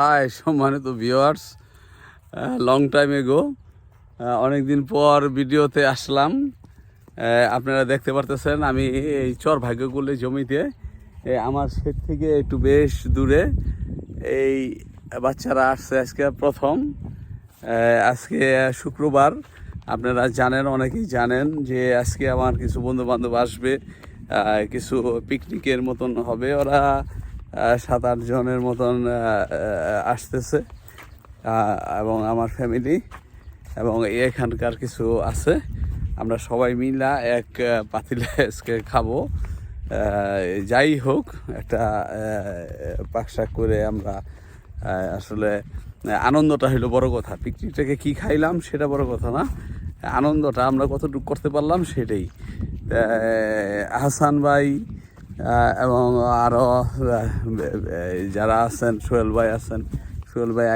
High সম্মানিত viewers, long time এগো অনেক দিন পর ভিডিওতে আসলাম। আপনারা দেখতে পারতেছেন আমি এই চর ভাগ্যকুলে জমিতে আমার সেট থেকে একটু বেশ দূরে এই বাচ্চারা আসছে আজকে প্রথম। আজকে শুক্রবার, আপনারা জানেন, অনেকেই জানেন যে আজকে আমার কিছু বন্ধু বান্ধব আসবে, কিছু পিকনিকের মতন হবে। ওরা 7-8 জনের মতন আসতেছে এবং আমার ফ্যামিলি এবং এখানকার কিছু আছে। আমরা সবাই মিলা এক পাতিলে আজকে খাবো। যাই হোক, একটা পাকশাক করে আমরা আসলে আনন্দটা হলো বড় কথা। পিকনিকটাকে কি খাইলাম সেটা বড় কথা না, আনন্দটা আমরা কতটুকু করতে পারলাম সেটাই। হাসান ভাই এবং আরও যারা আছেন, সোহেল ভাই আছেন, সোহেল ভাই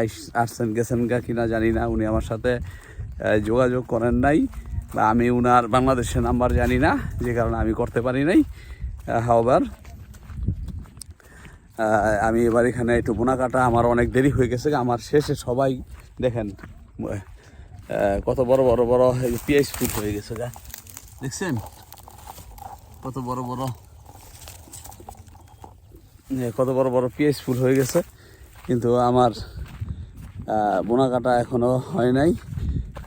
আসছেন গেছেন কিনা জানি না, উনি আমার সাথে যোগাযোগ করেন নাই, বা আমি উনার বাংলাদেশের নাম্বার জানি না, যে কারণে আমি করতে পারি নাই। হাওবার আমি এবার এখানে একটু বোনা কাটা, আমার অনেক দেরি হয়ে গেছে। আমার শেষে সবাই দেখেন কত বড় বড় বড় পিএইচ ফুট হয়ে গেছে, গা দেখছেন কত বড় বড় পিএইচ ফুল হয়ে গেছে, কিন্তু আমার বোনা কাটা এখনও হয় নাই।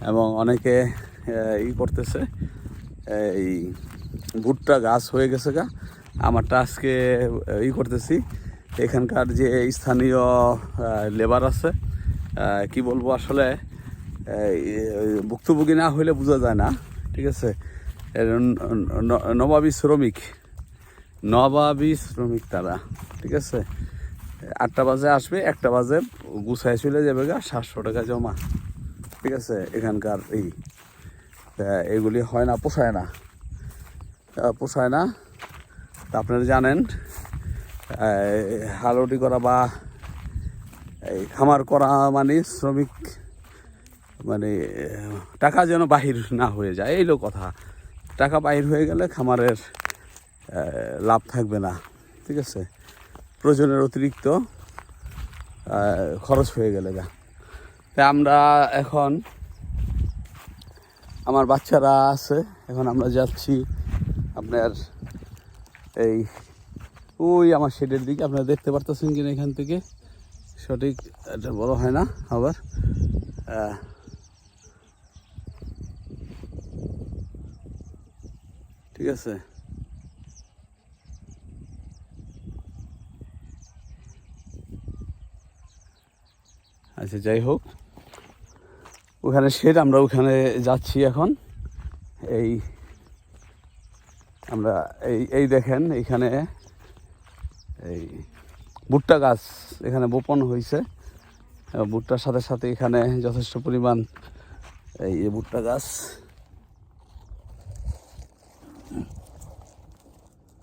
এবং অনেকে করতেছে, এই ভুট্টা গাছ হয়ে গেছে গা, আমারটা আজকে করতেছি। এখানকার যে স্থানীয় লেবার আছে, কি বলবো আসলে, ভুক্তভোগী না হইলে বোঝা যায় না, ঠিক আছে। নবাবী শ্রমিক তারা, ঠিক আছে। 8টা বাজে আসবে, 1টা বাজে গুছায় চলে যাবে গা, 700 টাকা জমা, ঠিক আছে। এখানকার এইগুলি হয় না, পোষায় না। তা আপনারা জানেন, হালুটি করা বা এই খামার করা মানে শ্রমিক, মানে টাকা যেন বাহির না হয়ে যায়, এইলো কথা। টাকা বাহির হয়ে গেলে খামারের লাভ থাকবে না, ঠিক আছে। প্রয়োজনের অতিরিক্ত খরচ হয়ে গেলে গা। তাই আমরা এখন, আমার বাচ্চারা আছে, এখন আমরা যাচ্ছি আপনার এই ওই আমার শেডের দিকে। আপনারা দেখতে পারতেছেন কিনা এখান থেকে সঠিক এটা বড় হয় না আবার। ঠিক আছে, আচ্ছা যাই হোক, ওখানে শেড, আমরা ওখানে যাচ্ছি এখন। এই আমরা এই দেখেন, এইখানে এই ভুট্টা গাছ এখানে বপন হয়েছে। ভুট্টার সাথে সাথে এখানে যথেষ্ট পরিমাণ এই ভুট্টা গাছ,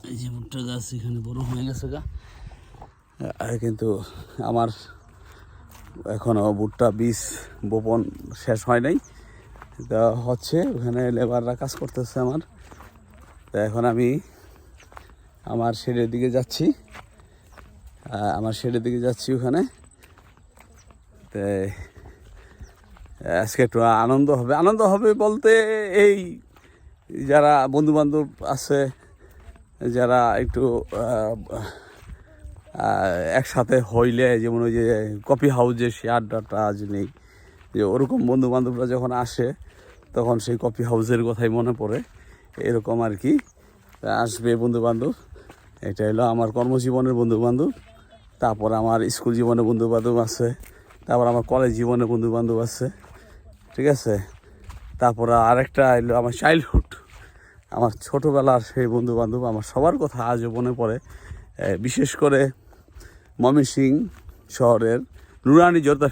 এই যে ভুট্টা গাছ এখানে বড় হয়ে গেছে গা। কিন্তু আমার এখনও ভুট্টা বীজ বপন শেষ হয় নাই, তা হচ্ছে। ওখানে লেবাররা কাজ করতেছে আমার। তা এখন আমি আমার শেডের দিকে যাচ্ছি, ওখানে। তো আজকে একটু আনন্দ হবে বলতে, এই যারা বন্ধুবান্ধব আছে, যারা একটু একসাথে হইলে, যেমন ওই যে কফি হাউসে সে আড্ডাটা আজ নেই, যে ওরকম বন্ধুবান্ধবরা যখন আসে তখন সেই কফি হাউসের কথাই মনে পড়ে, এরকম আর কি। আসবে বন্ধুবান্ধব, এটা হলো আমার কর্মজীবনের বন্ধুবান্ধব। তারপর আমার স্কুল জীবনের বন্ধুবান্ধব আছে, তারপর আমার কলেজ জীবনের বন্ধুবান্ধব আছে, ঠিক আছে। তারপর আরেকটা এলো আমার চাইল্ডহুড, আমার ছোটোবেলার সেই বন্ধুবান্ধব। আমার সবার কথা আজও মনে পড়ে, বিশেষ করে ময়মনসিংহ শহরের নুরানি জর্দা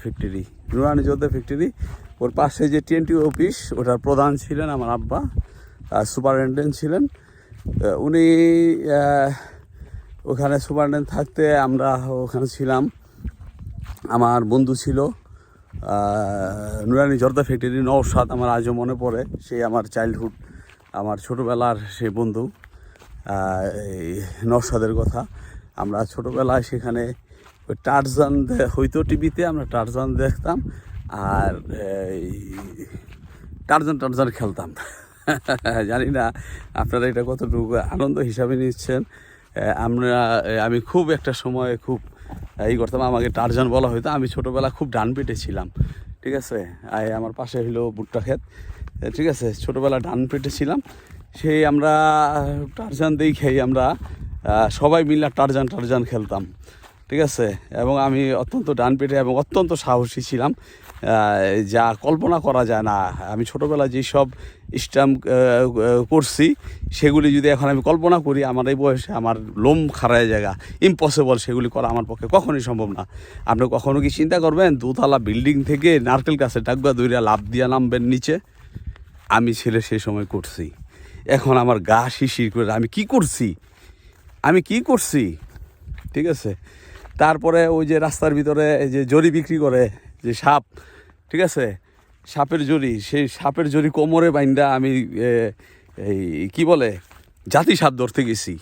ফ্যাক্টরি, ওর পাশে যে টিএনটি অফিস, ওটার প্রধান ছিলেন আমার আব্বা, সুপারিনটেন্ডেন্ট ছিলেন উনি। ওখানে সুপারিনটেন্ডেন্ট থাকতে আমরা ওখানে ছিলাম। আমার বন্ধু ছিল নুরানি জর্দা ফ্যাক্টরি, নওশাদ, আমার আজও মনে পড়ে। সেই আমার চাইল্ডহুড, আমার ছোটোবেলার সেই বন্ধু, এই নওশাদের কথা। আমরা ছোটোবেলায় সেখানে ওই টারজান হইতো টিভিতে, আমরা টারজান দেখতাম আর এই টারজান খেলতাম। জানি না আপনারা এটা কতটুকু আনন্দ হিসাবে নিচ্ছেন। আমি খুব একটা সময় খুব করতাম, আমাকে টারজান বলা হইতো। আমি ছোটোবেলা খুব ডান পেটে ছিলাম, ঠিক আছে। আমার পাশে হইলো ভুট্টা ক্ষেত, ঠিক আছে। ছোটোবেলা ডান পেটে ছিলাম, সেই আমরা টারজান দেখেই আমরা সবাই মিলে টারজান খেলতাম, ঠিক আছে। এবং আমি অত্যন্ত ডান পেটে এবং অত্যন্ত সাহসী ছিলাম, যা কল্পনা করা যায় না। আমি ছোটোবেলা যেসব স্ট্যাম্প করছি সেগুলি যদি এখন আমি কল্পনা করি, আমার এই বয়সে আমার লোম খাড়ায় জায়গা, ইম্পসিবল, সেগুলি করা আমার পক্ষে কখনোই সম্ভব না। আপনি কখনো কি চিন্তা করবেন দোতলা বিল্ডিং থেকে নারকেল গাছে ডাকবা দইরা লাফ দিয়া নামবেন নিচে? আমি ছেলে সেই সময় করছি। এখন আমার গা শিশির করে, আমি কি করছি, ঠিক আছে। তারপরে ওই যে রাস্তার ভিতরে যে জরি বিক্রি করে, যে সাপ, ঠিক আছে, সাপের জরি, সেই সাপের জরি কোমরে বাইন্দা আমি এই কি বলে জাতি সাপ ধরতে গেছি।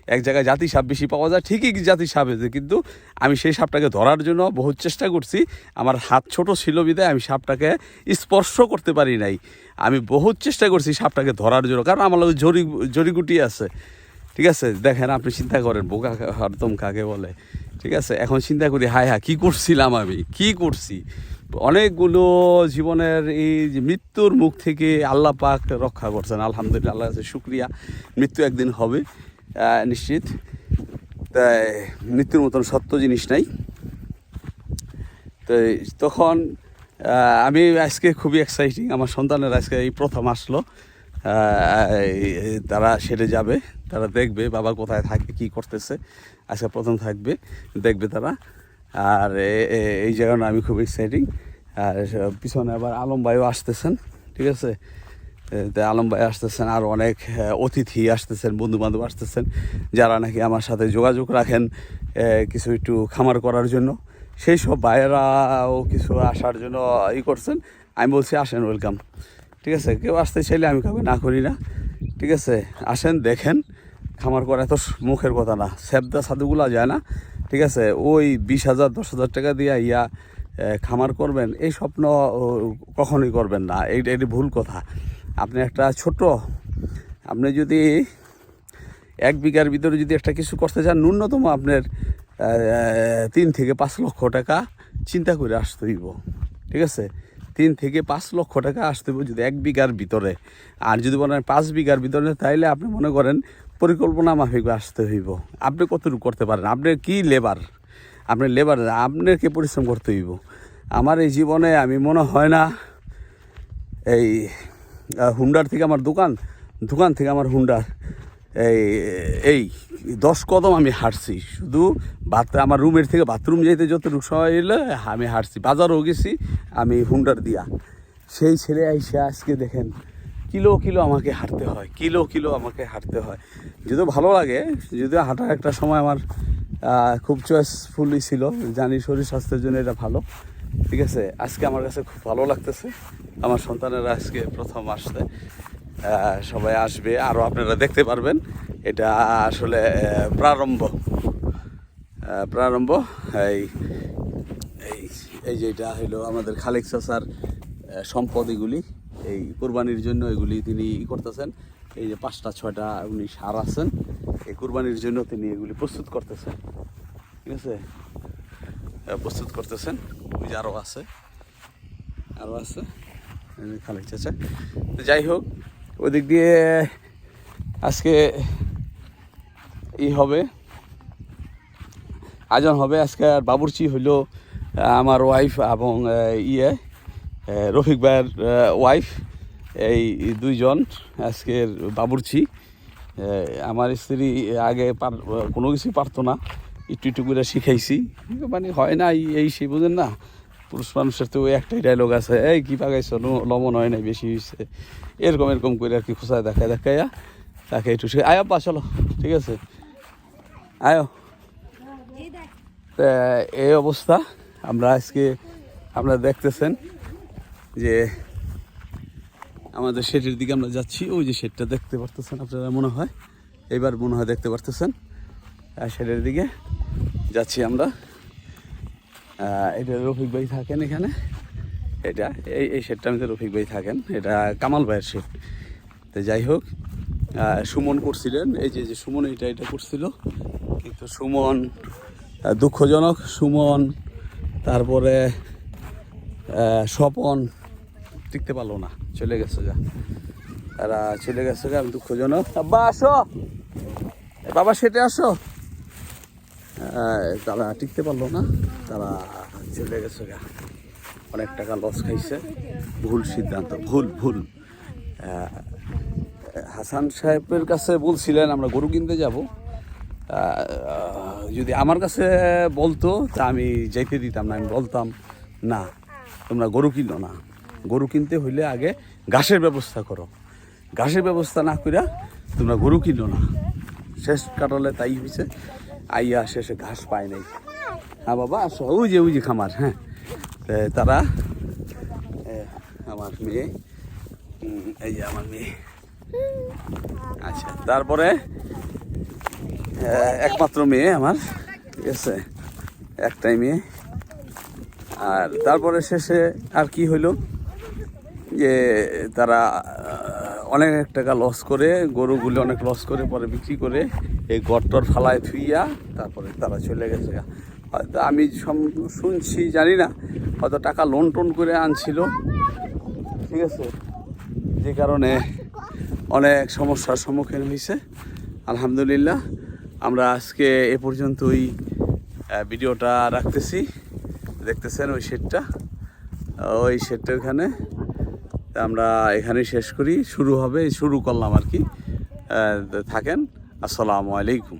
এক জায়গায় জাতি সাপ বেশি পাওয়া যায়, ঠিকই জাতি সাপ হয়েছে, কিন্তু আমি সেই সাপটাকে ধরার জন্য বহুত চেষ্টা করছি। আমার হাত ছোট ছিল বিধায় আমি সাপটাকে স্পর্শ করতে পারি নাই। আমি বহুত চেষ্টা করছি সাপটাকে ধরার জন্য, কারণ আমার লোক জড়িগুটি আছে, ঠিক আছে। দেখেন, আপনি চিন্তা করেন বোকা হরদম কাকে বলে, ঠিক আছে। এখন চিন্তা করি হায় কী করছিলাম, আমি কী করছি। অনেকগুলো জীবনের এই যে মৃত্যুর মুখ থেকে আল্লাহ পাক রক্ষা করছেন, আলহামদুলিল্লাহ, আল্লাহ কাছে শুকরিয়া। মৃত্যু একদিন হবে নিশ্চিত, তাই মৃত্যুর মতন সত্য জিনিস নাই। তো তখন আমি আজকে খুবই এক্সাইটিং, আমার সন্তানের আজকে এই প্রথম আসলো। তারা সেরে যাবে, তারা দেখবে বাবা কোথায় থাকে, কি করতেছে। আজকে প্রথম থাকবে, দেখবে তারা। আর এই জায়গাটা আমি খুব এক্সাইটিং। আর পিছনে আবার আলম ভাইও আসতেছেন, ঠিক আছে। তাই আলম ভাই আসতেছেন, আর অনেক অতিথি আসতেছেন, বন্ধুবান্ধব আসতেছেন, যারা নাকি আমার সাথে যোগাযোগ রাখেন কিছু একটু খামার করার জন্য। সেই সব ভাইয়েরাও কিছু আসার জন্য করছেন। আমি বলছি আসেন, ওয়েলকাম, ঠিক আছে। কেউ আসতে চাইলে আমি কাউকে না করি না, ঠিক আছে। আসেন, দেখেন, খামার করা এত মুখের কথা না, সেবদা সাধুগুলা যায় না, ঠিক আছে। ওই 20,000 10,000 টাকা দিয়ে খামার করবেন, এই স্বপ্ন কখনোই করবেন না। এটি ভুল কথা। আপনি একটা ছোট, আপনি যদি 1 বিঘার ভিতরে যদি একটা কিছু করতে চান, ন্যূনতম আপনার 3 থেকে 5 লক্ষ টাকা চিন্তা করে আসতে হইব, ঠিক আছে। 3 থেকে 5 লক্ষ টাকা আসতে হবে যদি 1 বিঘার ভিতরে। আর যদি বলেন 5 বিঘার ভিতরে, তাইলে আপনি মনে করেন পরিকল্পনা মাফিক আসতে হইব। আপনি কতটুকু করতে পারেন, আপনার কি লেবার, আপনার লেবার, আপনাকে পরিশ্রম করতে হইব। আমার এই জীবনে আমি মনে হয় না এই হুন্ডার থেকে আমার দোকান থেকে আমার হুন্ডার এই 10 কদম আমি হাঁটছি। শুধু আমার রুমের থেকে বাথরুম যেতে যতটুকু সময় এলে আমি হাঁটছি। বাজারও গেছি আমি হুন্ডার দিয়া। সেই ছেলে আইসে আজকে দেখেন কিলো আমাকে হাঁটতে হয়, কিলো আমাকে হাঁটতে হয়। যদিও ভালো লাগে, যদিও হাঁটার একটা সময় আমার খুব চয়েসফুলই ছিল, জানি শরীর স্বাস্থ্যের জন্য এটা ভালো, ঠিক আছে। আজকে আমার কাছে খুব ভালো লাগতেছে। আমার সন্তানেরা আজকে প্রথম আসছে, সবাই আসবে, আরও আপনারা দেখতে পারবেন। এটা আসলে প্রারম্ভ। এই যে এটা হলো আমাদের খালেক চাচার সম্পদ। এগুলি এই কোরবানির জন্য এগুলি তিনি করতেছেন। এই যে 5টা 6টা উনি সার আছেন, এই কোরবানির জন্য তিনি এগুলি প্রস্তুত করতেছেন, ঠিক আছে, প্রস্তুত করতেছেন। ওই যে আরও আছে খালেক চাচা। যাই হোক, ওই দিক দিয়ে আজকে হবে, আয়োজন হবে আজকে। আর বাবুর্চি হইল আমার ওয়াইফ এবং রফিক ভাইয়ের ওয়াইফ, এই 2 জন আজকের বাবুর্চি। আমার স্ত্রী আগে কোনো কিছু পারতো না, একটু করে শিখাইছি, মানে হয় না এই সেই বুঝেন না, পুরুষ মানুষের তো একটাই ডায়লগ আছে, এই কী পাকাইছো, লবণ হয় নাই, বেশি হয়েছে, এরকম করে আর কি খোঁচায় দেখাইয়া তাকে একটু আয়া পা, চলো, ঠিক আছে, আয়ো। এই অবস্থা আপনারা দেখতেছেন যে আমাদের শেডের দিকে আমরা যাচ্ছি। ওই যে শেডটা দেখতে পারতেছেন আপনারা, মনে হয় দেখতে পারতেছেন। শেডের দিকে যাচ্ছি আমরা। এটা রফিক ভাই থাকেন এখানে, এটা এই শেডটার মধ্যে রফিক ভাই থাকেন, এটা কামাল ভাইয়ের শেড। তো যাই হোক, সুমন করছিলেন, এই যে সুমন এটা করছিল, কিন্তু সুমন দুঃখজনক, সুমন তারপরে স্বপন টিকতে পারলো না, চলে গেছে গা, তারা চলে গেছে গা, দুঃখজনক। আব্বা আসো, বাবা সেটে আসো। তারা টিকতে পারলো না, তারা চলে গেছে গা, অনেক টাকা লস খাইছে, ভুল সিদ্ধান্ত, ভুল। হাসান সাহেবের কাছে বলছিলেন আমরা গরু কিনতে যাব, যদি আমার কাছে বলতো তা আমি যাইতে দিতাম না, আমি বলতাম না তোমরা গরু কিনো না, গরু কিনতে হইলে আগে ঘাসের ব্যবস্থা করো, ঘাসের ব্যবস্থা না করিয়া তোমরা গরু কিনো না। শেষ কাটালে তাই হয়েছে, আইয়া শেষে ঘাস পায় নাই। হ্যাঁ বাবা আসো, ওই যে খামার, হ্যাঁ তারা আমার মেয়ে, এই যে আমার মেয়ে। আচ্ছা, তারপরে একমাত্র মেয়ে আমার, ঠিক আছে, একটাই মেয়ে। আর তারপরে শেষে আর কি হইলো যে তারা অনেক টাকা লস করে, গরুগুলো অনেক লস করে পরে বিক্রি করে এই গড়টর ফালায় থুইয়া তারপরে তারা চলে গেছে। হয়তো আমি শুনছি, জানি না, হয়তো টাকা লোন টোন করে আনছিল, ঠিক আছে, যে কারণে অনেক সমস্যার সম্মুখীন হয়েছে। আলহামদুলিল্লাহ, আমরা আজকে এ পর্যন্তই ভিডিওটা রাখতেছি। দেখতেছেন ওই শেডটা, ওই শেডটা ওখানে, আমরা এখানেই শেষ করি, শুরু করলাম আর কি। থাকেন, আসসালামু আলাইকুম।